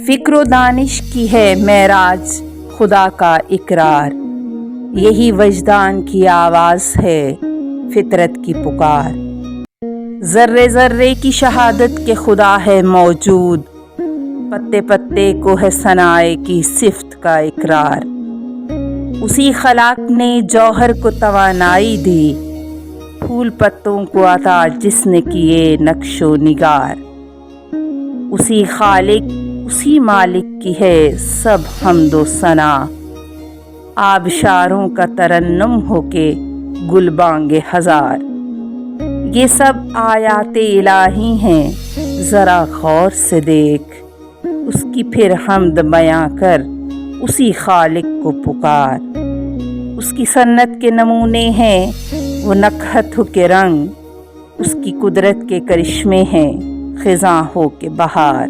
فکر و دانش کی ہے معراج خدا کا اقرار، یہی وجدان کی آواز ہے فطرت کی پکار۔ ذرے ذرے کی شہادت کے خدا ہے موجود، پتے پتے کو ہے ثنائے کی صفت کا اقرار۔ اسی خلاق نے جوہر کو توانائی دی، پھول پتوں کو عطا جس نے کیے نقش و نگار۔ اسی خالق اسی مالک کی ہے سب حمد و ثنا، آبشاروں کا ترنم ہو کے گل بانگ ہزار۔ یہ سب آیات الہی ہیں ذرا غور سے دیکھ، اس کی پھر حمد بیاں کر اسی خالق کو پکار۔ اس کی صنعت کے نمونے ہیں وہ نکہت ہو کے رنگ، اس کی قدرت کے کرشمے ہیں خزاں ہو کے بہار۔